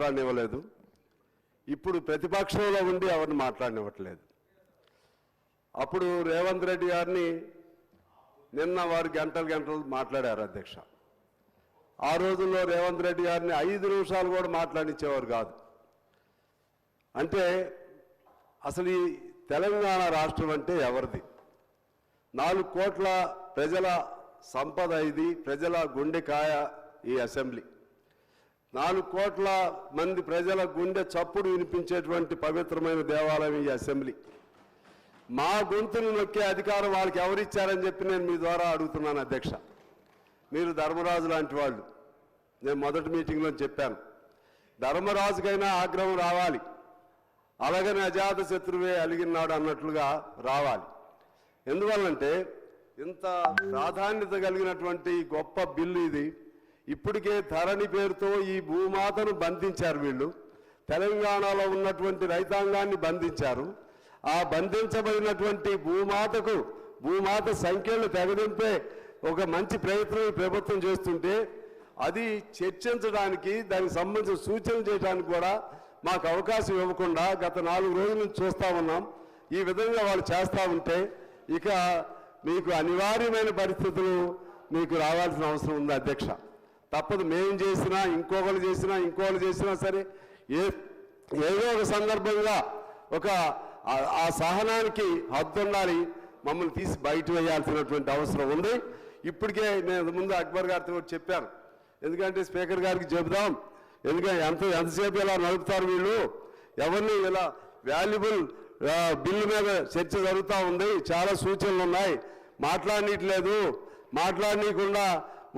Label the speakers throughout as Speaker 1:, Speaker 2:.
Speaker 1: మాట్లాడనివ్వలేదు. ఇప్పుడు ప్రతిపక్షంలో ఉండి ఎవరిని మాట్లాడనివ్వట్లేదు. అప్పుడు రేవంత్ రెడ్డి గారిని నిన్న వారు గంటలు మాట్లాడారు అధ్యక్ష. ఆ రోజుల్లో రేవంత్ రెడ్డి గారిని 5 నిమిషాలు కూడా మాట్లాడించేవారు కాదు. అంటే అసలు ఈ తెలంగాణ రాష్ట్రం అంటే ఎవరిది? 4 కోట్ల ప్రజల సంపద ఇది, ప్రజల గుండెకాయ ఈ అసెంబ్లీ. 4 కోట్ల మంది ప్రజల గుండె చప్పుడు వినిపించేటువంటి పవిత్రమైన దేవాలయం ఈ అసెంబ్లీ. మా గొంతును నొక్కే అధికారం వాళ్ళకి ఎవరిచ్చారని చెప్పి నేను మీ ద్వారా అడుగుతున్నాను అధ్యక్ష. మీరు ధర్మరాజు లాంటి వాళ్ళు. నేను మొదటి మీటింగ్లో చెప్పాను, ధర్మరాజుకైనా ఆగ్రహం రావాలి, అలాగని అజాత శత్రువే అలిగినాడు అన్నట్లుగా రావాలి. ఎందువల్లంటే ఇంత ప్రాధాన్యత కలిగినటువంటి గొప్ప బిల్లు ఇది. ఇప్పటికే ధరణి పేరుతో ఈ భూమాతను బంధించారు వీళ్ళు. తెలంగాణలో ఉన్నటువంటి రైతాంగాన్ని బంధించారు. ఆ బంధించబడినటువంటి భూమాత సంఖ్యలను తెగదింపే ఒక మంచి ప్రయత్నం ప్రభుత్వం చేస్తుంటే అది చర్చించడానికి, దానికి సంబంధించిన సూచనలు చేయడానికి కూడా మాకు అవకాశం ఇవ్వకుండా గత 4 రోజుల నుంచి చూస్తూ ఉన్నాం. ఈ విధంగా వాళ్ళు చేస్తూ ఉంటే ఇక మీకు అనివార్యమైన పరిస్థితులు మీకు రావాల్సిన అవసరం ఉంది అధ్యక్ష. తప్పదు. మేము చేసినా ఇంకొకరు చేసినా సరే ఏదో ఒక సందర్భంగా ఆ సహనానికి హద్దు ఉండాలి. మమ్మల్ని తీసి బయట వేయాల్సినటువంటి అవసరం ఉంది. ఇప్పటికే నేను ముందు అక్బర్ గారితో కూడా చెప్పాను. ఎందుకంటే స్పీకర్ గారికి చెబుదాం, ఎందుకంటే ఎంతసేపు ఇలా నడుపుతారు వీళ్ళు, ఎవరిని ఇలా వాల్యుబుల్ బిల్లు మీద చర్చ జరుగుతూ ఉంది, చాలా సూచనలు ఉన్నాయి, మాట్లాడనీయకుండా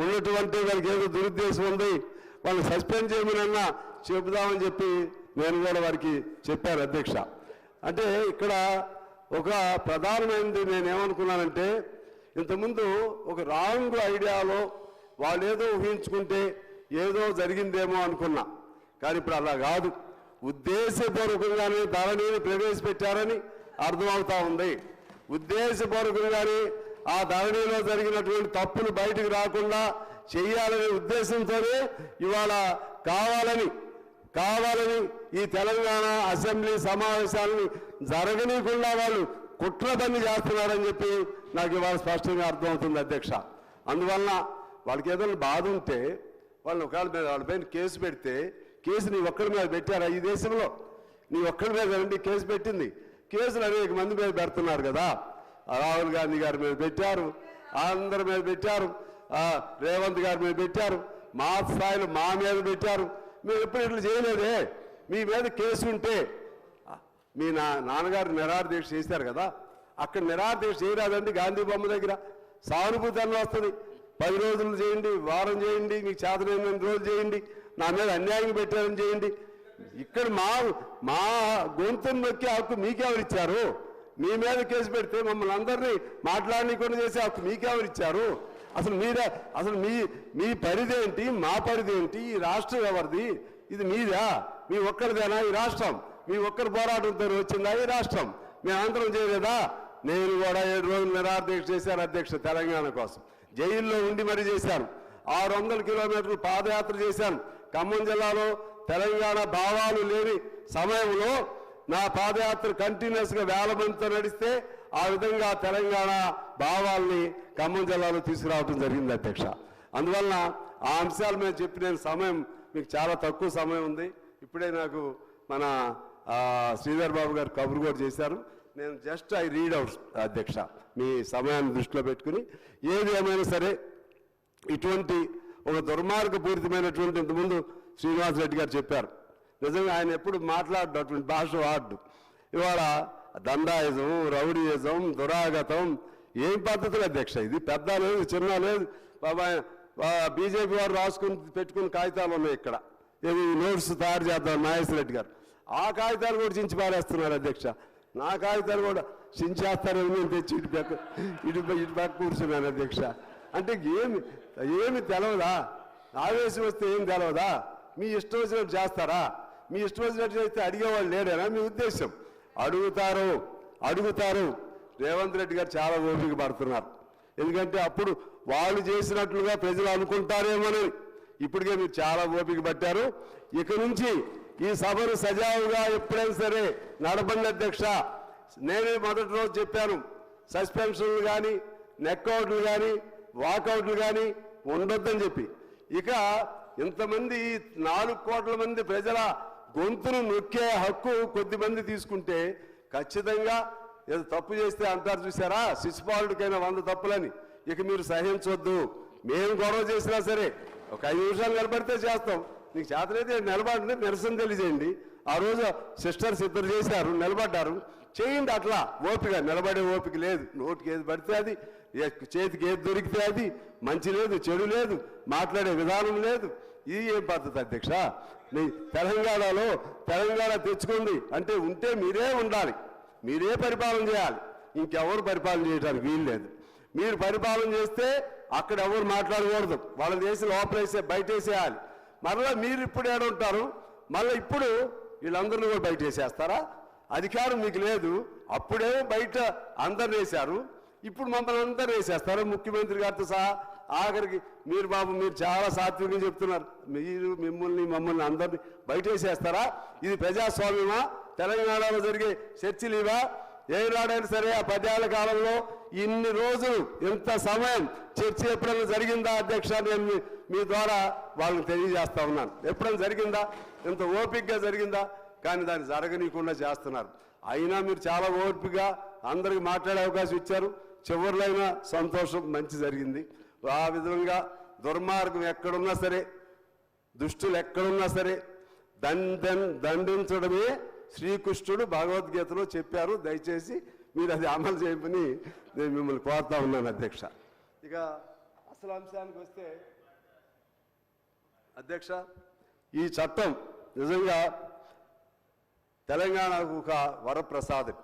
Speaker 1: ఉన్నటువంటి వాళ్ళకి ఏదో దురుద్దేశం ఉంది, వాళ్ళని సస్పెండ్ చేయమనన్నా చెబుదామని చెప్పి నేను కూడా వారికి చెప్పాను అధ్యక్ష. అంటే ఇక్కడ ఒక ప్రధానమైనది నేనేమనుకున్నానంటే, ఇంతకుముందు ఒక రాంగ్ ఐడియాలో వాళ్ళు ఏదో ఊహించుకుంటే ఏదో జరిగిందేమో అనుకున్నా. కానీ ఇప్పుడు అలా కాదు. ఉద్దేశపూర్వకంగానే ధరణిని ప్రవేశపెట్టారని అర్థమవుతా ఉంది. ఉద్దేశపూర్వకంగానే ఆ ధరణిలో జరిగినటువంటి తప్పులు బయటకు రాకుండా చేయాలనే ఉద్దేశంతోనే ఇవాళ కావాలని ఈ తెలంగాణ అసెంబ్లీ సమావేశాలను జరగనీయకుండా వాళ్ళు కుట్ర పని చేస్తున్నారని చెప్పి నాకు ఇవాళ స్పష్టంగా అర్థమవుతుంది అధ్యక్ష. అందువలన వాళ్ళకి ఏదైనా బాధ ఉంటే వాళ్ళు వాళ్ళపైన కేసు పెడితే, కేసు నీ ఒక్కడి మీద పెట్టారా? ఈ దేశంలో నీ ఒక్కడి మీద రండి కేసు పెట్టింది. కేసులు అనేక మంది మీద పెడుతున్నారు కదా. రాహుల్ గాంధీ గారి మీద పెట్టారు, అందరి మీద పెట్టారు, రేవంత్ గారి మీద పెట్టారు, మా స్థాయిలో మా మీద పెట్టారు. మీరు ఎప్పుడు ఇట్లా చేయలేదే. మీ మీద కేసు ఉంటే మీ నాన్నగారు నిరాహార దీక్ష చేశారు కదా, అక్కడ నిరాహార దీక్ష చేయరాదండి. గాంధీ బొమ్మ దగ్గర సానుభూతి అని వస్తుంది. 10 రోజులు చేయండి, వారం చేయండి, మీకు చేతనైన రోజులు చేయండి, నా మీద అన్యాయం పెట్టారని చేయండి. ఇక్కడ మా గొంతును నొక్కే హక్కు మీకెవరిచ్చారు? మీ మీద కేసు పెడితే మమ్మల్ని అందరినీ మాట్లాడనీయకుండా చేసే హక్కు మీకెవరిచ్చారు? అసలు మీ పరిధి ఏంటి, మా పరిధి ఏంటి? ఈ రాష్ట్రం ఎవరిది? ఇది మీదా? మీ ఒక్కరిదేనా ఈ రాష్ట్రం? మీ ఒక్కరి పోరాటంతో వచ్చిందా ఈ రాష్ట్రం? మేమందరం చేయలేదా? నేను కూడా 7 రోజులు నిరాహార దీక్ష చేశాను అధ్యక్ష, తెలంగాణ కోసం. జైల్లో ఉండి మరీ చేశాను. 600 కిలోమీటర్లు పాదయాత్ర చేశాను. ఖమ్మం జిల్లాలో తెలంగాణ భావాలు లేని సమయంలో నా పాదయాత్ర కంటిన్యూస్గా 1000 మందితో నడిస్తే ఆ విధంగా తెలంగాణ భావాల్ని ఖమ్మం జిల్లాలో తీసుకురావడం జరిగింది అధ్యక్ష. అందువలన ఆ అంశాల మీద చెప్పిన సమయం మీకు చాలా తక్కువ సమయం ఉంది. ఇప్పుడే నాకు మన శ్రీధర్ బాబు గారు కబురు కూడా చేశారు. నేను జస్ట్ ఐ రీడ్ అవుట్ అధ్యక్ష, మీ సమయాన్ని దృష్టిలో పెట్టుకుని. ఏది ఏమైనా సరే ఇటువంటి ఒక దుర్మార్గపూరితమైనటువంటి ఇంతకుముందు శ్రీనివాస్ రెడ్డి గారు చెప్పారు, నిజంగా ఆయన ఎప్పుడు మాట్లాడినటువంటి భాష వాడు. ఇవాళ దండాయిజం, రౌడీయిజం, దురాగతం ఏం పద్ధతులు అధ్యక్ష? ఇది పెద్ద లేదు, చిన్న లేదు. బీజేపీ వారు పెట్టుకున్న కాగితాలు ఉన్నాయి ఇక్కడ, ఇవి నోట్స్ తయారు చేద్దాం నాగేశ్వర రెడ్డి గారు. ఆ కాగితాలు కూడా చించి పారేస్తున్నారు అధ్యక్ష. నా కాగితాలు కూడా చించేస్తారని నేను తెచ్చి ఇటు పక్క కూర్చున్నాను అధ్యక్ష. అంటే ఏమి తెలవదా? ఆవేశం వస్తే ఏం తెలవదా? మీ ఇష్టం వచ్చినట్టు చేస్తారా? మీ ఇష్టం వచ్చినట్టు చేస్తే అడిగేవాళ్ళు లేడేనా మీ ఉద్దేశం? అడుగుతారు. రేవంత్ రెడ్డి గారు చాలా ఓపిక పడుతున్నారు. ఎందుకంటే అప్పుడు వాళ్ళు చేసినట్లుగా ప్రజలు అనుకుంటారేమోనని ఇప్పటికే మీరు చాలా ఓపిక పట్టారు. ఇక నుంచి ఈ సభను సజావుగా ఎప్పుడైనా సరే నడపండి అధ్యక్ష. నేనే మొదటి రోజు చెప్పాను, సస్పెన్షన్లు కానీ నెక్అవుట్లు కానీ వాకౌట్లు కానీ ఉండొద్దని చెప్పి. ఇక ఇంతమంది 4 కోట్ల మంది ప్రజల గొంతును నొక్కే హక్కు కొద్దిమంది తీసుకుంటే ఖచ్చితంగా ఏదో తప్పు చేస్తే అంటారు చూసారా, శిశుపాలుడికైనా 100 తప్పులని. ఇక మీరు సహించొద్దు. మేము గొడవ చేసినా సరే ఒక 5 నిమిషాలు నిలబడితే చేస్తాం. నీకు చేతనైతే నిలబడి నిరసన తెలియజేయండి. ఆ రోజు సిస్టర్స్ ఇద్దరు చేశారు, నిలబడ్డారు, చేయండి. అట్లా ఓపిక, నిలబడే ఓపిక లేదు. నోటికి ఏది పడితే అది, చేతికి ఏది దొరికితే అది, మంచి లేదు చెడు లేదు, మాట్లాడే విధానం లేదు. ఇది ఏం పద్ధతి అధ్యక్ష? మీ తెలంగాణలో తెలంగాణ తెచ్చుకోండి అంటే ఉంటే మీరే ఉండాలి, మీరే పరిపాలన చేయాలి. ఇంకెవరు పరిపాలన చేయడానికి వీలు లేదు. మీరు పరిపాలన చేస్తే అక్కడ ఎవరు మాట్లాడకూడదు. వాళ్ళ దేశం లోపలేసే బయటేసేయాలి. మరలా మీరు ఇప్పుడు ఏడుంటారు, మళ్ళీ ఇప్పుడు వీళ్ళందరినీ కూడా బయట వేసేస్తారా? అధికారం మీకు లేదు. అప్పుడేమో బయట అందరు వేశారు, ఇప్పుడు మమ్మల్ని అందరూ వేసేస్తారు, ముఖ్యమంత్రి గారితో సహా. ఆఖరికి మీరు బాబు మీరు చాలా సాత్వికంగా చెప్తున్నారు, మీరు మమ్మల్ని అందరినీ బయట వేసేస్తారా? ఇది ప్రజాస్వామ్యమా? తెలంగాణలో జరిగే చర్చలు ఇవా? ఏనాడైనా సరే ఆ 10 ఏళ్ల కాలంలో ఇన్ని రోజులు ఇంత సమయం చర్చ ఎప్పుడైనా జరిగిందా అధ్యక్ష? నేను మీ ద్వారా వాళ్ళని తెలియజేస్తా ఉన్నాను. ఎప్పుడైనా జరిగిందా? ఇంత ఓపికగా జరిగిందా? కానీ దాన్ని జరగనీయకుండా చేస్తున్నారు. అయినా మీరు చాలా ఓపికగా అందరికి మాట్లాడే అవకాశం ఇచ్చారు. చివరిలో అయినా సంతోషం, మంచి జరిగింది. ఆ విధంగా దుర్మార్గం ఎక్కడున్నా సరే, దుష్టులు ఎక్కడున్నా సరే దండించడమే శ్రీకృష్ణుడు భగవద్గీతలో చెప్పారు. దయచేసి మీరు అది అమలు చేయమని నేను మిమ్మల్ని కోరుతా ఉన్నాను అధ్యక్ష. ఇక అసలు అంశానికి వస్తే అధ్యక్ష, ఈ చట్టం నిజంగా తెలంగాణకు ఒక వరప్రసాదం.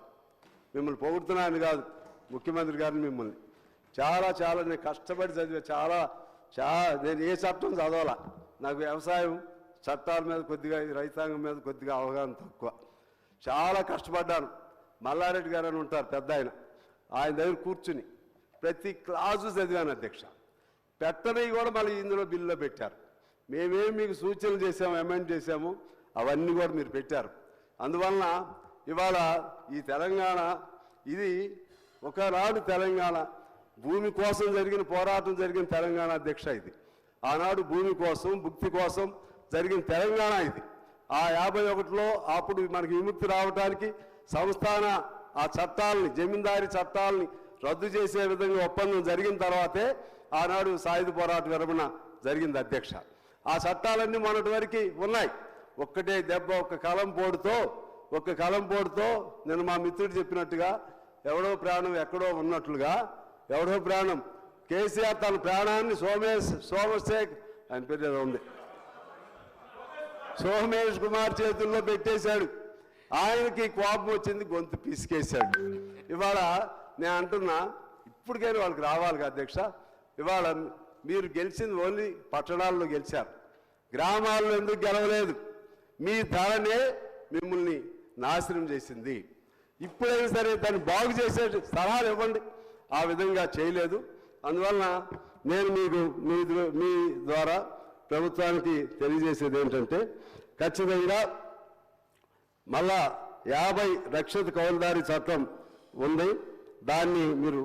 Speaker 1: మిమ్మల్ని పొగుడుతున్నాను కాదు, ముఖ్యమంత్రి గారిని మిమ్మల్ని చాలా నేను కష్టపడి చదివా. నేను ఏ చట్టం చదవాలా, నాకు వ్యవసాయం చట్టాల మీద కొద్దిగా, రైతాంగం మీద కొద్దిగా అవగాహన తక్కువ. చాలా కష్టపడ్డాను. మల్లారెడ్డి గారు అని ఉంటారు పెద్ద ఆయన దగ్గర కూర్చుని ప్రతి క్లాసు చదివాను అధ్యక్ష. పెట్టనవి కూడా మళ్ళీ ఇందులో బిల్లులో పెట్టారు. మేమేమి మీకు సూచనలు చేసాము, అమెండ్ చేసాము, అవన్నీ కూడా మీరు పెట్టారు. అందువలన ఇవాళ ఈ తెలంగాణ, ఇది ఒకనాడు తెలంగాణ భూమి కోసం జరిగిన పోరాటం జరిగిన తెలంగాణ అధ్యక్ష. ఇది ఆనాడు భూమి కోసం, భుక్తి కోసం జరిగిన తెలంగాణ ఇది. ఆ 51లో అప్పుడు మనకి విముక్తి రావడానికి సంస్థాన ఆ చట్టాలని, జమీందారీ చట్టాలని రద్దు చేసే విధంగా ఒప్పందం జరిగిన తర్వాతే ఆనాడు సాయుధ పోరాట విరమణ జరిగింది అధ్యక్ష. ఆ చట్టాలన్నీ మొన్నటి వరకు ఉన్నాయి. ఒక్కటే దెబ్బ, ఒక్క కలం పోడుతో నేను మా మిత్రుడు చెప్పినట్టుగా ఎవడో ప్రాణం ఎక్కడో ఉన్నట్లుగా, ఎవడో ప్రాణం కేసీఆర్ తన ప్రాణాన్ని సోమశేఖర్ ఆయన పేరు ఏదో ఉంది, సోమేష్ కుమార్ చేతుల్లో పెట్టేశాడు. ఆయనకి కోపం వచ్చింది, గొంతు పిసికేశాడు. ఇవాళ నేను అంటున్నా, ఇప్పటికైనా వాళ్ళకి రావాలి అధ్యక్ష. ఇవాళ మీరు గెలిచింది ఓన్లీ పట్టణాల్లో గెలిచారు, గ్రామాల్లో ఎందుకు గెలవలేదు? మీ ధరనే మిమ్మల్ని నాశనం చేసింది. ఇప్పుడైనా సరే దాన్ని బాగు చేసే సలహాలు ఇవ్వండి. ఆ విధంగా చేయలేదు. అందువలన నేను మీ ద్వారా ప్రభుత్వానికి తెలియజేసేది ఏంటంటే, ఖచ్చితంగా మళ్ళా 50 రక్షిత కౌలుదారీ చట్టం ఉంది. దాన్ని మీరు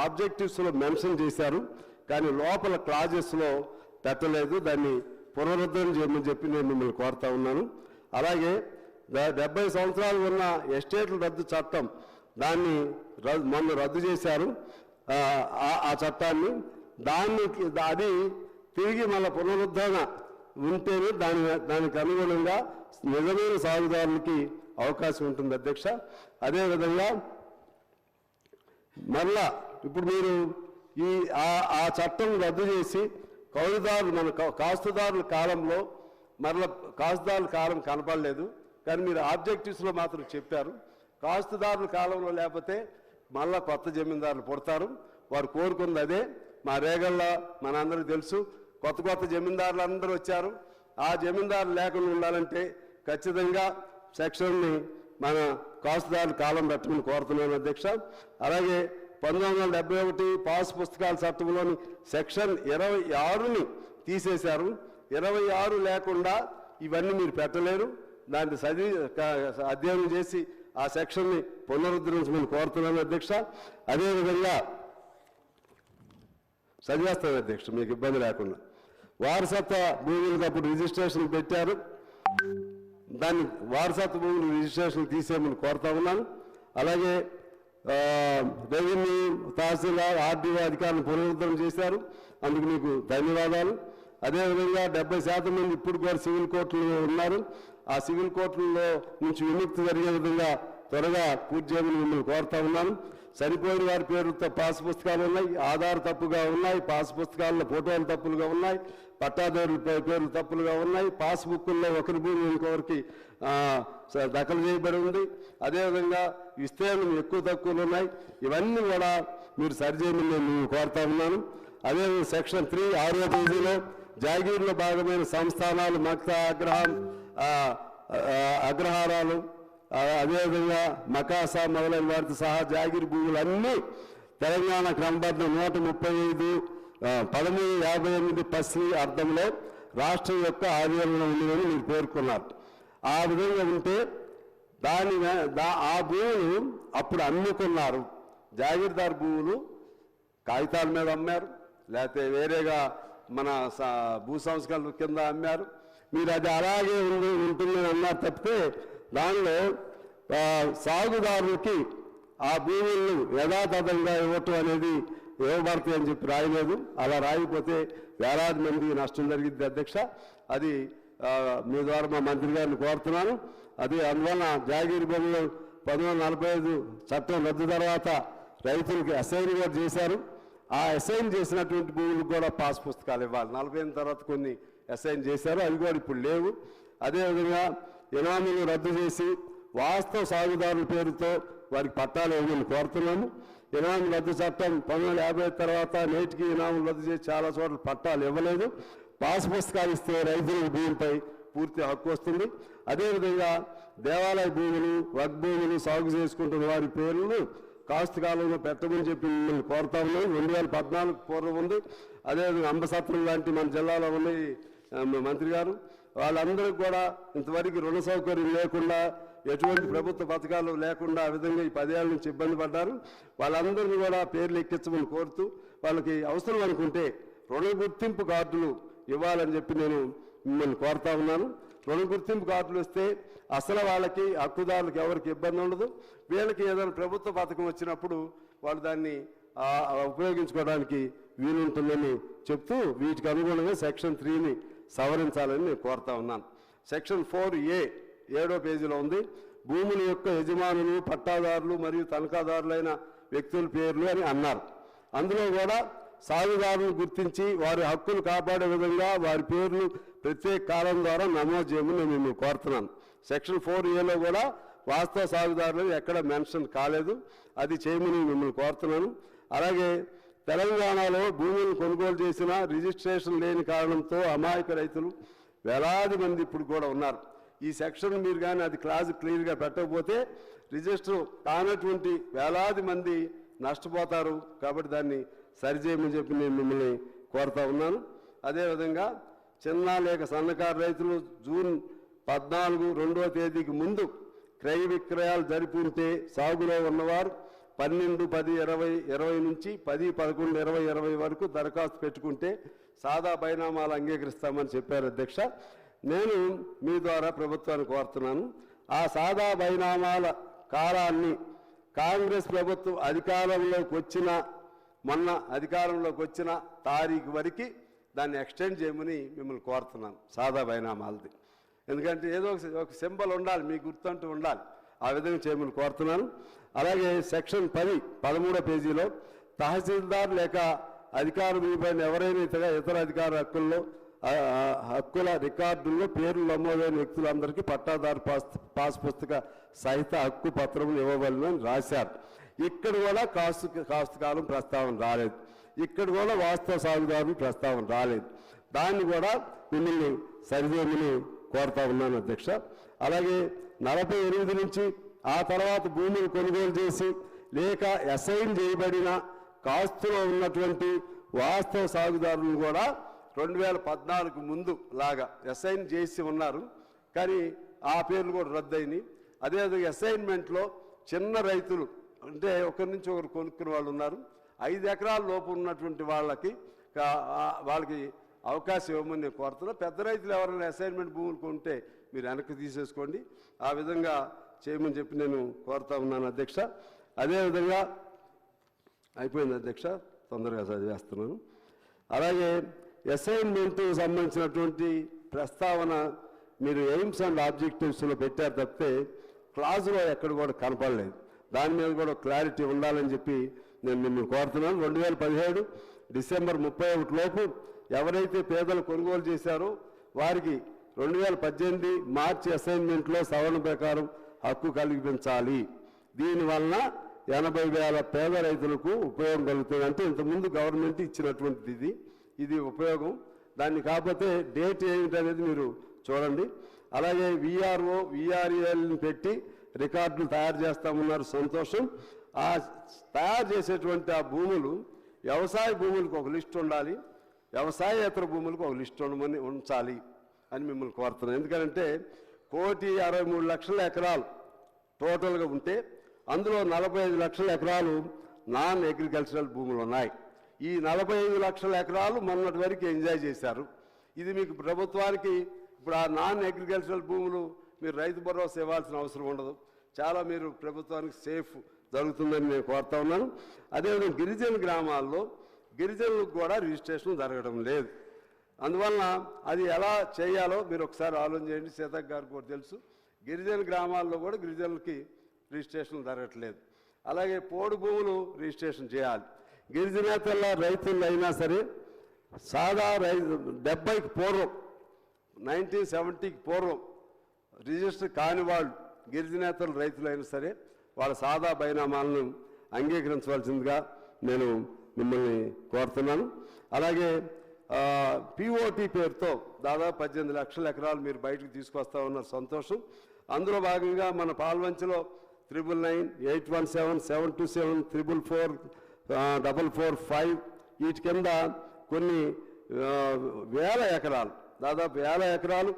Speaker 1: ఆబ్జెక్టివ్స్లో మెన్షన్ చేశారు, కానీ లోపల క్లాజెస్లో పెట్టలేదు. దాన్ని పునరుద్ధరణ చేయమని చెప్పి నేను మిమ్మల్ని కోరుతా ఉన్నాను. అలాగే 70 సంవత్సరాలు ఉన్న ఎస్టేట్ల రద్దు చట్టం, దాన్ని మొన్న రద్దు చేశారు. ఆ చట్టాన్ని అది తిరిగి మళ్ళీ పునరుద్ధరణ ఉంటేనే దానికి అనుగుణంగా నిజమైన సాగుదారులకి అవకాశం ఉంటుంది అధ్యక్ష. అదేవిధంగా మళ్ళా ఇప్పుడు మీరు ఆ చట్టం రద్దు చేసి కౌలుదారులు, మన కాస్తుదారుల కాలంలో మరలా కాస్తుదారుల కాలం కనపడలేదు, కానీ మీరు ఆబ్జెక్టివ్స్లో మాత్రం చెప్పారు. కాస్తుదారుల కాలంలో లేకపోతే మళ్ళా కొత్త జమీందారులు పుడతారు. వారు కోరుకుంది అదే. మా రేగల్లో మనందరికీ తెలుసు, కొత్త జమీందారులు అందరూ వచ్చారు. ఆ జమీందారులు లేకుండా ఉండాలంటే ఖచ్చితంగా సెక్షన్ని మన కాస్తుదారుల కాలం పెట్టమని కోరుతున్నాను అధ్యక్ష. అలాగే 1971 పాస్ పుస్తకాల చట్టంలోని సెక్షన్ 26ని తీసేశారు. 26 లేకుండా ఇవన్నీ మీరు పెట్టలేరు. దాన్ని అధ్యయనం చేసి ఆ సెక్షన్ని పునరుద్ధరించమని కోరుతున్నాను అధ్యక్ష. అదేవిధంగా చదివేస్తాను అధ్యక్ష, మీకు ఇబ్బంది లేకుండా. వారసత్వ భూములకు అప్పుడు రిజిస్ట్రేషన్ పెట్టారు, దాన్ని వారసత్వ భూములు రిజిస్ట్రేషన్ తీసేయమని కోరుతా ఉన్నాను. అలాగే రెవెన్యూ, తహసీల్దార్, ఆర్డీఓ అధికారులను పునరుద్ధరణ చేశారు, అందుకు మీకు ధన్యవాదాలు. అదేవిధంగా 70% మంది ఇప్పుడు కూడా సివిల్ కోర్టులో ఉన్నారు. ఆ సివిల్ కోర్టుల్లో నుంచి విముక్తి జరిగే విధంగా త్వరగా పూర్తి చేయమని మిమ్మల్ని కోరుతా ఉన్నాను. చనిపోయిన వారి పేరుతో పాస్ పుస్తకాలు ఉన్నాయి, ఆధార్ తప్పుగా ఉన్నాయి, పాస్ పుస్తకాల్లో ఫోటోలు తప్పులుగా ఉన్నాయి, పట్టాదారుల పేర్లు తప్పులుగా ఉన్నాయి, పాస్బుక్ల్లో ఒకరి భూమి ఇంకొకరికి దఖలు చేయబడి ఉంది. అదేవిధంగా విస్తీర్ణం ఎక్కువ తక్కువలు ఉన్నాయి. ఇవన్నీ కూడా మీరు సరిచేయమని నేను కోరుతా ఉన్నాను. అదేవిధంగా సెక్షన్ 3 6వ పేజీలో జాగీర్లో భాగమైన సంస్థానాలు, మక్తా, అగ్రహారాలు, అదేవిధంగా మకాసా మొదలైన వాటితో సహా జాగీర్ భూములన్నీ తెలంగాణ క్రమబద్ధం 135 1358 పసి అర్థంలో రాష్ట్రం యొక్క ఆధీనంలో ఉందని మీరు పేర్కొన్నారు. ఆ విధంగా ఉంటే ఆ భూములు అప్పుడు అమ్ముకున్నారు. జాగీర్దార్ భూములు కాగితాల మీద అమ్మారు, లేకపోతే వేరేగా మన భూ సంస్కరణ కింద అమ్మారు. మీరు అది అలాగే ఉంటుందని అన్నారు తప్పితే దానిలో సాగుదారులకి ఆ భూములను యథాతథంగా ఇవ్వటం అనేది ఇవ్వబడతాయి అని చెప్పి రాయలేదు. అలా రాయకపోతే వేలాది మంది నష్టం జరిగింది అధ్యక్ష. అది మీ ద్వారా మా మంత్రి గారిని కోరుతున్నాను. అది అందువలన జాగీర్ భూములు 1945 చట్టం రద్దు తర్వాత రైతులకి అసైన్ కూడా చేశారు. ఆ అసైన్ చేసినటువంటి భూములకు కూడా పాస్ పుస్తకాలు ఇవ్వాలి. 40 తర్వాత కొన్ని అసైన్ చేశారు, అవి కూడా ఇప్పుడు లేవు. అదేవిధంగా ఇనాములు రద్దు చేసి వాస్తవ సాగుదారుల పేరుతో వారికి పట్టాలు ఇవ్వమని కోరుతున్నాము. ఇనాము రద్దు చట్టం 1950 తర్వాత నేటికి ఇనాములు రద్దు చేసి చాలా చోట్ల పట్టాలు ఇవ్వలేదు. పాస్ పుస్తకాలు ఇస్తే రైతుల భూమిపై పూర్తి హక్కు వస్తుంది. అదేవిధంగా దేవాలయ భూములు, వక్ భూములు సాగు చేసుకుంటున్న వారి పేర్లను కాస్తు కాలంలో పెట్టమని చెప్పి మిమ్మల్ని కోరుతా ఉన్నాం. 2014 పూర్వం ఉంది. అదేవిధంగా అంబసత్రం లాంటి మన జిల్లాలో ఉన్నాయి మంత్రి గారు. వాళ్ళందరికీ కూడా ఇంతవరకు రుణ సౌకర్యం లేకుండా, ఎటువంటి ప్రభుత్వ పథకాలు లేకుండా ఆ విధంగా ఈ 10 ఏళ్ళ నుంచి ఇబ్బంది పడ్డారు. వాళ్ళందరినీ కూడా పేర్లు ఎక్కించమని కోరుతూ వాళ్ళకి అవసరం అనుకుంటే రుణ గుర్తింపు కార్డులు ఇవ్వాలని చెప్పి నేను మిమ్మల్ని కోరుతా ఉన్నాను. రుణ గుర్తింపు కార్డులు ఇస్తే అసలు వాళ్ళకి, హక్కుదారులకి ఎవరికి ఇబ్బంది ఉండదు. వీళ్ళకి ఏదైనా ప్రభుత్వ పథకం వచ్చినప్పుడు వాళ్ళు దాన్ని ఉపయోగించుకోవడానికి వీలుంటుందని చెప్తూ వీటికి అనుగుణంగా సెక్షన్ 3ని సవరించాలని నేను కోరుతా ఉన్నాను. సెక్షన్ 4A 7వ పేజీలో ఉంది. భూముల యొక్క యజమానులు, పట్టాదారులు మరియు తనఖాదారులైన వ్యక్తుల పేర్లు అని అన్నారు. అందులో కూడా సాగుదారులను గుర్తించి వారి హక్కులు కాపాడే విధంగా వారి పేర్లు ప్రత్యేక కాలం ద్వారా నమోదు చేయమని నేను మిమ్మల్ని కోరుతున్నాను. సెక్షన్ 4Aలో కూడా వాస్తవ సాగుదారులు ఎక్కడ మెన్షన్ కాలేదు, అది చేయమని మిమ్మల్ని కోరుతున్నాను. అలాగే తెలంగాణలో భూములను కొనుగోలు చేసిన రిజిస్ట్రేషన్ లేని కారణంతో అమాయక రైతులు వేలాది మంది ఇప్పుడు కూడా ఉన్నారు. ఈ సెక్షన్ మీరు కానీ అది క్లాజ్ క్లియర్గా పెట్టకపోతే రిజిస్టర్ కానటువంటి వేలాది మంది నష్టపోతారు. కాబట్టి దాన్ని సరిచేయమని చెప్పి నేను మిమ్మల్ని కోరుతా ఉన్నాను. అదేవిధంగా చిన్న లేక సన్నకారు రైతులు జూన్ 14, 2వ తేదీకి ముందు క్రయ విక్రయాలు జరిపి ఉంటే సాగులో ఉన్నవారు 12/10/2020 నుంచి 10/11/2020 వరకు దరఖాస్తు పెట్టుకుంటే సాదా బైనామాలు అంగీకరిస్తామని చెప్పారు అధ్యక్ష. నేను మీ ద్వారా ప్రభుత్వాన్ని కోరుతున్నాను, ఆ సాదా బైనామాల కాలాన్ని కాంగ్రెస్ ప్రభుత్వం మొన్న అధికారంలోకి వచ్చిన తారీఖు వరకు దాన్ని ఎక్స్టెండ్ చేయమని మిమ్మల్ని కోరుతున్నాను. సాదా బైనామాలది, ఎందుకంటే ఏదో ఒక సింబల్ ఉండాలి, మీకు గుర్తుంటూ ఉండాలి, ఆ విధంగా చేయమని కోరుతున్నాను. అలాగే సెక్షన్ 10 13వ పేజీలో తహసీల్దార్ లేక అధికార విధిపైన ఎవరైనా ఇతర అధికార హక్కుల రికార్డుల్లో పేర్లు నమోదైన వ్యక్తులందరికీ పట్టాదారు పాస్ పుస్తక సహిత హక్కు పత్రములు ఇవ్వవలెనని రాశారు. ఇక్కడ కూడా కాస్తు కాలం ప్రస్తావన రాలేదు, ఇక్కడ కూడా వాస్తవ సాగుదారులు ప్రస్తావన రాలేదు. దాన్ని కూడా మిమ్మల్ని సరిచేయమని కోరుతా ఉన్నాను అధ్యక్ష. అలాగే 48 నుంచి ఆ తర్వాత భూములు కొనుగోలు చేసి లేక అసైన్ చేయబడిన కాస్తులో ఉన్నటువంటి వాస్తవ సాగుదారులను కూడా 2014 ముందు లాగా అసైన్ చేసి ఉన్నారు, కానీ ఆ పేర్లు కూడా రద్దయినాయి. అదేవిధంగా అసైన్మెంట్లో చిన్న రైతులు అంటే ఒకరి నుంచి ఒకరు కొనుక్కునే వాళ్ళు ఉన్నారు. 5 ఎకరాల లోపు ఉన్నటువంటి వాళ్ళకి అవకాశం ఇవ్వమని నేను కోరుతున్నా. పెద్ద రైతులు ఎవరైనా అసైన్మెంట్ భూములు కొంటే మీరు వెనక్కి తీసేసుకోండి, ఆ విధంగా చేయమని చెప్పి నేను కోరుతా ఉన్నాను అధ్యక్ష. అదేవిధంగా అయిపోయింది అధ్యక్ష, తొందరగా చదివేస్తున్నాను. అలాగే అసైన్మెంట్ సంబంధించినటువంటి ప్రస్తావన మీరు ఎయిమ్స్ అండ్ ఆబ్జెక్టివ్స్లో పెట్టారు తప్పితే క్లాజులో ఎక్కడ కూడా కనపడలేదు. దాని మీద కూడా క్లారిటీ ఉండాలని చెప్పి నేను మిమ్మల్ని కోరుతున్నాను. 2017 డిసెంబర్ 31 లోపు ఎవరైతే పేదలు కొనుగోలు చేశారో వారికి 2018 మార్చి అసైన్మెంట్లో సవరణ ప్రకారం హక్కు కల్పించాలి. దీనివలన 80,000 పేద రైతులకు ఉపయోగం కలుగుతుంది. అంటే ఇంతకుముందు గవర్నమెంట్ ఇచ్చినటువంటిది ఇది ఉపయోగం. దాన్ని కాకపోతే డేట్ ఏమిటనేది మీరు చూడండి. అలాగే విఆర్ఓ విఆర్ఏల్ని పెట్టి రికార్డులు తయారు చేస్తామన్నారు, సంతోషం. ఆ తయారు చేసేటువంటి ఆ భూములు వ్యవసాయ భూములకు ఒక లిస్ట్ ఉండాలి, వ్యవసాయేతర భూములకు ఒక లిస్ట్ ఉంచాలి అని మిమ్మల్ని కోరుతున్నాను. ఎందుకంటే 1,63,00,000 ఎకరాలు టోటల్గా ఉంటే అందులో 45 లక్షల ఎకరాలు నాన్ అగ్రికల్చరల్ భూములు ఉన్నాయి. ఈ 45 లక్షల ఎకరాలు మొన్నటి వరకు ఎంజాయ్ చేశారు. ఇది మీకు ప్రభుత్వానికి ఇప్పుడు ఆ నాన్ అగ్రికల్చరల్ భూములు మీరు రైతు భరోసా ఇవ్వాల్సిన అవసరం ఉండదు, చాలా మీరు ప్రభుత్వానికి సేఫ్ జరుగుతుందని నేను కోరుతా ఉన్నాను. అదేవిధంగా గిరిజన గ్రామాల్లో గిరిజనులకు కూడా రిజిస్ట్రేషన్ జరగడం లేదు. అందువలన అది ఎలా చేయాలో మీరు ఒకసారి ఆలోచన చేయండి. సీతక్క గారికి కూడా తెలుసు, గిరిజన గ్రామాల్లో కూడా గిరిజనులకి రిజిస్ట్రేషన్ జరగట్లేదు. అలాగే పోడు భూములు రిజిస్ట్రేషన్ చేయాలి. గిరిజనేతల రైతులు అయినా సరే సాదా 70కి పూర్వం 1970కి పూర్వం రిజిస్టర్ కాని వాళ్ళు గిరిజనేతల రైతులైనా సరే వాళ్ళ సాదా బైనామాలను అంగీకరించవలసిందిగా నేను మిమ్మల్ని కోరుతున్నాను. అలాగే పిఓటి పేరుతో దాదాపు 18 లక్షల ఎకరాలు మీరు బయటకు తీసుకొస్తా ఉన్నారు, సంతోషం. అందులో భాగంగా మన పాల్వంచలో 999-817-727-444-445 వీటి కింద కొన్ని వేల ఎకరాలు, దాదాపు 1000 ఎకరాలు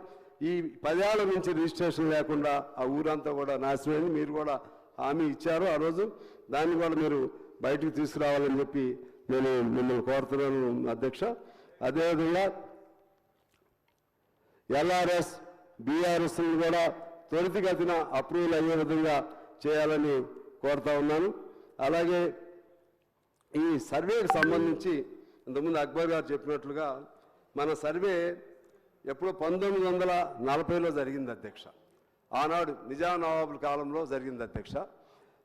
Speaker 1: ఈ 10 ఏళ్ల నుంచి రిజిస్ట్రేషన్ లేకుండా ఆ ఊరంతా కూడా నాశనమైంది. మీరు కూడా హామీ ఇచ్చారు ఆ రోజు, దాన్ని కూడా మీరు బయటకు తీసుకురావాలని చెప్పి నేను మిమ్మల్ని కోరుతున్నాను అధ్యక్ష. అదేవిధంగా ఎల్ఆర్ఎస్ బీఆర్ఎస్ కూడా త్వరితగతిన అప్రూవల్ అయ్యే విధంగా చేయాలని కోరుతా ఉన్నాను. అలాగే ఈ సర్వేకి సంబంధించి ఇంతకుముందు అక్బర్ గారు చెప్పినట్లుగా మన సర్వే ఎప్పుడో 1940లో జరిగింది అధ్యక్ష. ఆనాడు నిజాం నవాబుల కాలంలో జరిగింది అధ్యక్ష.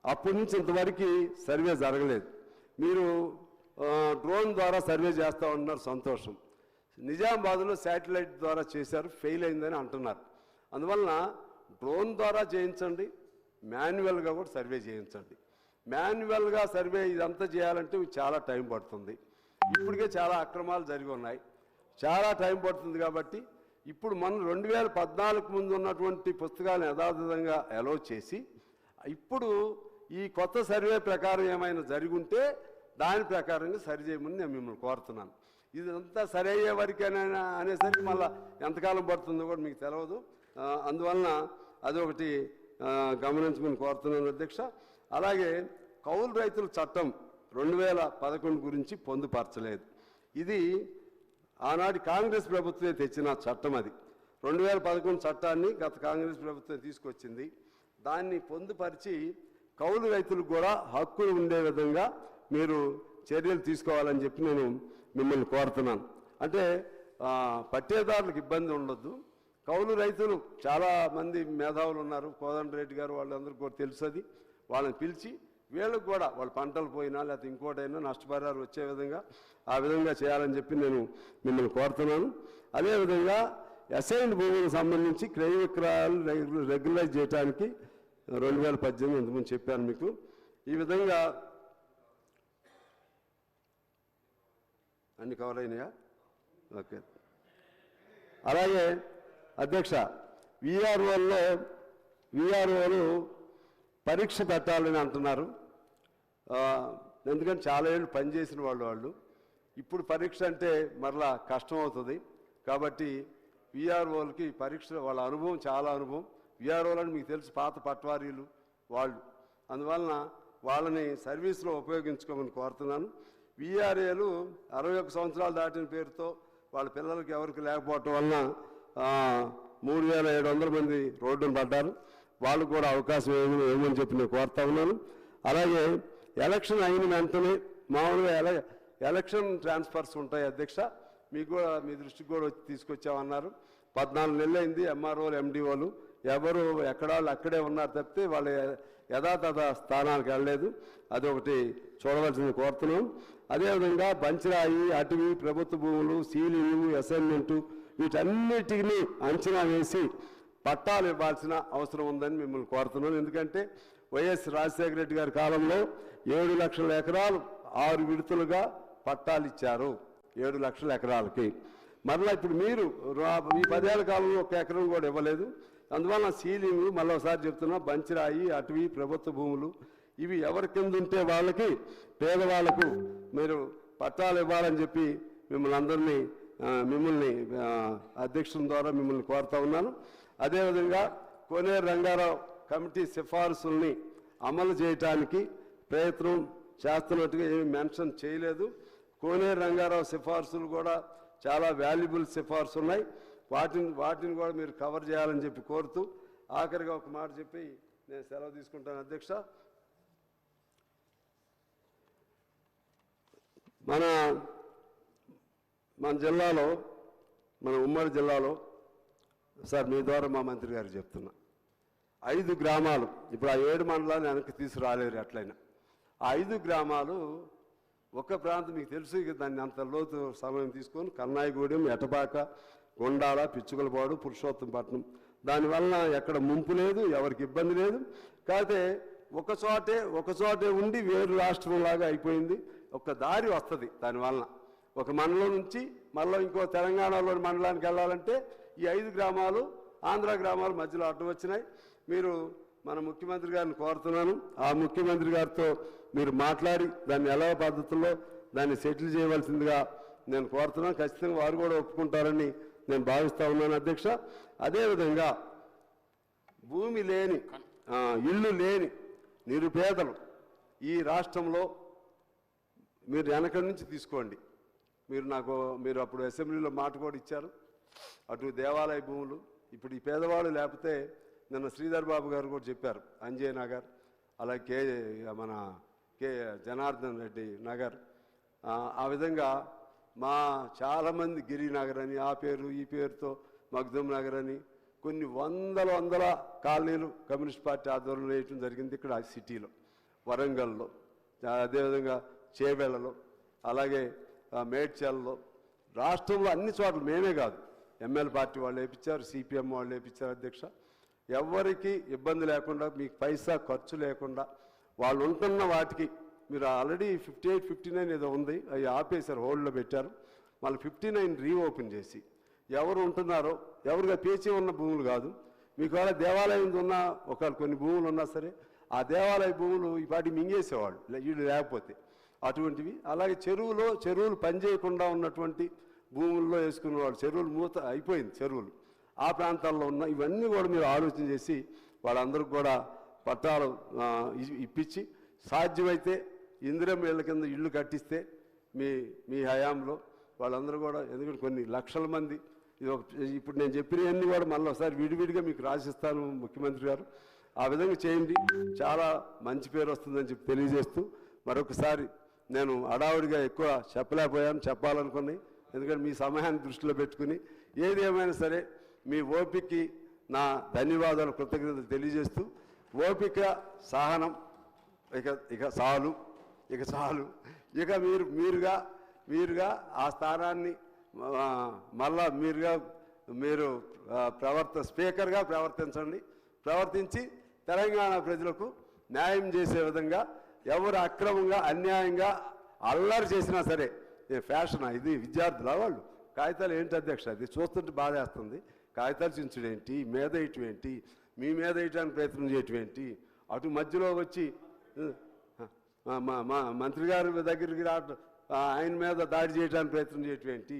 Speaker 1: అప్పటి నుంచి ఇంతవరకు సర్వే జరగలేదు. మీరు డ్రోన్ ద్వారా సర్వే చేస్తూ ఉన్నారు, సంతోషం. నిజామాబాద్లో శాటిలైట్ ద్వారా చేశారు, ఫెయిల్ అయిందని అంటున్నారు. అందువలన డ్రోన్ ద్వారా చేయించండి, మాన్యువల్గా కూడా సర్వే చేయించండి. మాన్యువల్గా సర్వే ఇదంతా చేయాలంటే చాలా టైం పడుతుంది. ఇప్పటికే చాలా అక్రమాలు జరిగి ఉన్నాయి, చాలా టైం పడుతుంది. కాబట్టి ఇప్పుడు మనం 2014 ముందు ఉన్నటువంటి పుస్తకాలను యథాతథంగా అలౌ చేసి ఇప్పుడు ఈ కొత్త సర్వే ప్రకారం ఏమైనా జరిగి ఉంటే దాని ప్రకారంగా సరి చేయమని నేను మిమ్మల్ని కోరుతున్నాను. ఇదంతా సరి అయ్యే వరకేనైనా అనేసరికి మళ్ళీ ఎంతకాలం పడుతుందో కూడా మీకు తెలియదు. అందువలన అదొకటి గమనించమని కోరుతున్నాను అధ్యక్ష. అలాగే కౌలు రైతుల చట్టం 2011 గురించి పొందుపరచలేదు. ఇది ఆనాటి కాంగ్రెస్ ప్రభుత్వమే తెచ్చిన చట్టం. అది 2011 చట్టాన్ని గత కాంగ్రెస్ ప్రభుత్వం తీసుకొచ్చింది. దాన్ని పొందుపరిచి కౌలు రైతులకు కూడా హక్కులు ఉండే విధంగా మీరు చర్యలు తీసుకోవాలని చెప్పి నేను మిమ్మల్ని కోరుతున్నాను. అంటే పట్టేదారులకు ఇబ్బంది ఉండొద్దు. కౌలు రైతులు చాలామంది మేధావులు ఉన్నారు, కోదండరెడ్డి గారు వాళ్ళందరికీ కూడా తెలుసు. అది వాళ్ళని పిలిచి వీళ్ళకు కూడా వాళ్ళ పంటలు పోయినా లేకపోతే ఇంకోటైనా నష్టపరిహారం వచ్చే విధంగా ఆ విధంగా చేయాలని చెప్పి నేను మిమ్మల్ని కోరుతున్నాను. అదేవిధంగా అసైన్డ్ భూములకు సంబంధించి క్రయ విక్రయాలు రెగ్యులైజ్ చేయడానికి 2018 ఇంతకుముందు చెప్పాను మీకు. ఈ విధంగా అన్ని కవర్ అయినాయా? ఓకే. అలాగే అధ్యక్ష, విఆర్ఓలు పరీక్ష పెట్టాలని అంటున్నారు. ఎందుకంటే చాలా ఏళ్ళు పనిచేసిన వాళ్ళు ఇప్పుడు పరీక్ష అంటే మరలా కష్టం అవుతుంది. కాబట్టి విఆర్ఓలకి పరీక్ష వాళ్ళ అనుభవం చాలా అనుభవం. విఆర్ఓలని మీకు తెలుసు, పాత పట్వారీలు వాళ్ళు. అందువలన వాళ్ళని సర్వీస్లో ఉపయోగించుకోమని కోరుతున్నాను. విఆర్ఏలు 61 సంవత్సరాలు దాటిన పేరుతో వాళ్ళ పిల్లలకి ఎవరికి లేకపోవటం వలన 3700 మంది రోడ్డును పడ్డారు. వాళ్ళకు కూడా అవకాశం ఏమని చెప్పి నేను కోరుతా ఉన్నాను. అలాగే ఎలక్షన్ అయిన వెంటనే మామూలుగా ఎలక్షన్ ట్రాన్స్ఫర్స్ ఉంటాయి అధ్యక్ష, మీకు కూడా మీ దృష్టికి కూడా తీసుకొచ్చామన్నారు. 14 నెలలు అయింది. ఎంఆర్ఓలు ఎండిఓలు ఎవరు ఎక్కడాళ్ళు అక్కడే ఉన్నారు తప్పితే వాళ్ళ యథాతథ స్థానాలకు వెళ్ళలేదు. అదొకటి చూడవలసింది కోరుతున్నాం. అదేవిధంగా బంచిరాయి, అటవీ, ప్రభుత్వ భూములు, సీలింగు, అసైన్మెంటు వీటన్నిటిని అంచనా వేసి పట్టాలు ఇవ్వాల్సిన అవసరం ఉందని మిమ్మల్ని కోరుతున్నాను. ఎందుకంటే వైఎస్ రాజశేఖర రెడ్డి గారి కాలంలో 7 లక్షల ఎకరాలు 6 విడతలుగా పట్టాలు ఇచ్చారు. 7 లక్షల ఎకరాలకి. మరలా ఇప్పుడు మీరు ఈ 10 ఏళ్ల కాలంలో 1 ఎకరం కూడా ఇవ్వలేదు. అందువలన సీలింగు మళ్ళీ ఒకసారి చెప్తున్నా, బంచిరాయి, అటవీ, ప్రభుత్వ భూములు ఇవి ఎవరి కింద ఉంటే వాళ్ళకి, పేదవాళ్లకు మీరు పట్టాలు ఇవ్వాలని చెప్పి మిమ్మల్ని అధ్యక్షుల ద్వారా మిమ్మల్ని కోరుతా ఉన్నాను. అదేవిధంగా కోనేరు రంగారావు కమిటీ సిఫార్సుల్ని అమలు చేయటానికి ప్రయత్నం చేస్తున్నట్టుగా ఏమి మెన్షన్ చేయలేదు. కోనేరు రంగారావు సిఫార్సులు కూడా చాలా వాల్యుబుల్ సిఫార్సు ఉన్నాయి. వాటిని కూడా మీరు కవర్ చేయాలని చెప్పి కోరుతూ ఆఖరిగా ఒక మాట చెప్పి నేను సెలవు తీసుకుంటాను అధ్యక్ష. మన జిల్లాలో, మన ఉమ్మడి జిల్లాలో సార్ మీ ద్వారా మా మంత్రి గారికి చెప్తున్నా, 5 గ్రామాలు ఇప్పుడు ఆ 7 మండలాన్ని వెనక్కి తీసుకురాలేరు. ఎట్లయినా ఆ 5 గ్రామాలు ఒక ప్రాంతం మీకు తెలుసు, ఇక దాన్ని అంత లోతు సమయం తీసుకొని కన్నాయిగూడెం, ఎటపాక, కొండాల, పిచ్చుకలపాడు, పురుషోత్తంపట్నం. దానివల్ల ఎక్కడ ముంపు లేదు, ఎవరికి ఇబ్బంది లేదు. కాకపోతే ఒకచోటే ఉండి వేరు రాష్ట్రంలాగా అయిపోయింది. ఒక దారి వస్తుంది దానివలన. ఒక మండలం నుంచి మళ్ళీ ఇంకో తెలంగాణలోని మండలానికి వెళ్ళాలంటే ఈ 5 గ్రామాలు ఆంధ్ర గ్రామాల మధ్యలో అడ్డు వచ్చినాయి. మీరు మన ముఖ్యమంత్రి గారిని కోరుతున్నాను, ఆ ముఖ్యమంత్రి గారితో మీరు మాట్లాడి దాన్ని ఎలా పద్ధతుల్లో దాన్ని సెటిల్ చేయవలసిందిగా నేను కోరుతున్నాను. ఖచ్చితంగా వారు కూడా ఒప్పుకుంటారని నేను భావిస్తూ ఉన్నాను అధ్యక్ష. అదేవిధంగా భూమి లేని, ఇల్లు లేని నిరుపేదలు ఈ రాష్ట్రంలో మీరు వెనకడి నుంచి తీసుకోండి. మీరు అప్పుడు అసెంబ్లీలో మాట కూడా ఇచ్చారు. అటు దేవాలయ భూములు, ఇప్పుడు ఈ పేదవాళ్ళు లేకపోతే నిన్న శ్రీధర్ బాబు గారు కూడా చెప్పారు, అంజయ్ నగర్, అలాగే మన జనార్దన్ రెడ్డి నగర్, ఆ విధంగా మా చాలామంది గిరినగర్ అని ఆ పేరు ఈ పేరుతో మగ్దుమ్ నగర్ అని కొన్ని వందల కాలనీలు కమ్యూనిస్ట్ పార్టీ ఆధ్వర్యంలో వేయటం జరిగింది ఇక్కడ సిటీలో, వరంగల్లో, అదేవిధంగా చేవెళ్లలో, అలాగే మేడ్చల్లో, రాష్ట్రంలో అన్ని చోట్ల. మేమే కాదు, ఎంఎల్ పార్టీ వాళ్ళు వేయించారు, సిపిఎం వాళ్ళు వేయించారు అధ్యక్ష. ఎవరికి ఇబ్బంది లేకుండా, మీకు పైసా ఖర్చు లేకుండా వాళ్ళు ఉంటున్న వాటికి మీరు ఆల్రెడీ 58, 59 ఏదో ఉంది, అవి ఆపేశారు, హోల్డ్లో పెట్టారు. మళ్ళీ 59 రీఓపెన్ చేసి ఎవరు ఉంటున్నారో, ఎవరుగా పేచి ఉన్న భూములు కాదు, మీకు వాళ్ళ దేవాలయం ఉన్న ఒకవేళ కొన్ని భూములు ఉన్నా సరే ఆ దేవాలయ భూములు ఈ పాటి మింగేసేవాళ్ళు వీళ్ళు లేకపోతే అటువంటివి. అలాగే చెరువులు పనిచేయకుండా ఉన్నటువంటి భూముల్లో వేసుకునేవాళ్ళు, చెరువులు మూత అయిపోయింది చెరువులు, ఆ ప్రాంతాల్లో ఉన్న ఇవన్నీ కూడా మీరు ఆలోచన చేసి వాళ్ళందరికీ కూడా పట్టాలు ఇప్పించి సాధ్యమైతే ఇందిరమ్మ ఇళ్ళ కింద ఇళ్ళు కట్టిస్తే మీ హయాంలో వాళ్ళందరూ కూడా, ఎందుకంటే కొన్ని లక్షల మంది, ఇప్పుడు నేను చెప్పినవన్నీ కూడా మళ్ళీ ఒకసారి విడివిడిగా మీకు రాసిస్తాను ముఖ్యమంత్రి గారు, ఆ విధంగా చేయండి. చాలా మంచి పేరు వస్తుందని చెప్పి తెలియజేస్తూ మరొకసారి నేను హడావుడిగా ఎక్కువ చెప్పాలనుకున్నాయి, ఎందుకంటే మీ సమయాన్ని దృష్టిలో పెట్టుకుని ఏది ఏమైనా సరే మీ ఓపికకి నా ధన్యవాదాలు, కృతజ్ఞతలు తెలియజేస్తూ, ఓపిక సహనం ఇక చాలు, ఇక మీరుగా ఆ స్థానాన్ని మళ్ళా మీరు స్పీకర్గా ప్రవర్తించి తెలంగాణ ప్రజలకు న్యాయం చేసే విధంగా, ఎవరు అక్రమంగా అన్యాయంగా అల్లరి చేసినా సరే, ఫ్యాషన్ ఇది విద్యార్థుల వాళ్ళు కాగితాలు ఏంటి అధ్యక్ష, అది చూస్తుంటే బాధేస్తుంది. కాగితాలు చించుడేంటి, మీద ఇటువంటి మీ మీద వేయడానికి ప్రయత్నం చేయటం ఏంటి, అటు మధ్యలో వచ్చి మంత్రి గారి దగ్గరికి ఆయన మీద దాడి చేయడానికి ప్రయత్నం చేయటం ఏంటి?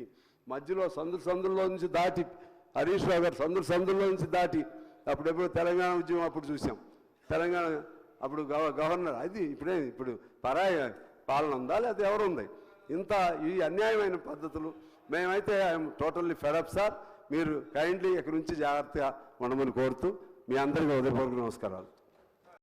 Speaker 1: మధ్యలో సందుల్లో నుంచి దాటి హరీష్ రావు గారు సందుల్లో నుంచి దాటి అప్పుడెప్పుడు తెలంగాణ ఉద్యమం అప్పుడు చూసాం. తెలంగాణ అప్పుడు గవర్నర్ అది ఇప్పుడు పరాయి పాలన ఉందా లేదా ఎవరు ఉంది? ఇంత ఈ అన్యాయమైన పద్ధతులు మేమైతే ఐఎమ్ టోటల్లీ ఫెడప్ సార్. మీరు కైండ్లీ ఇక్కడి నుంచి జాగ్రత్తగా ఉండమని కోరుతూ మీ అందరికీ హృదయపూర్వక నమస్కారాలు.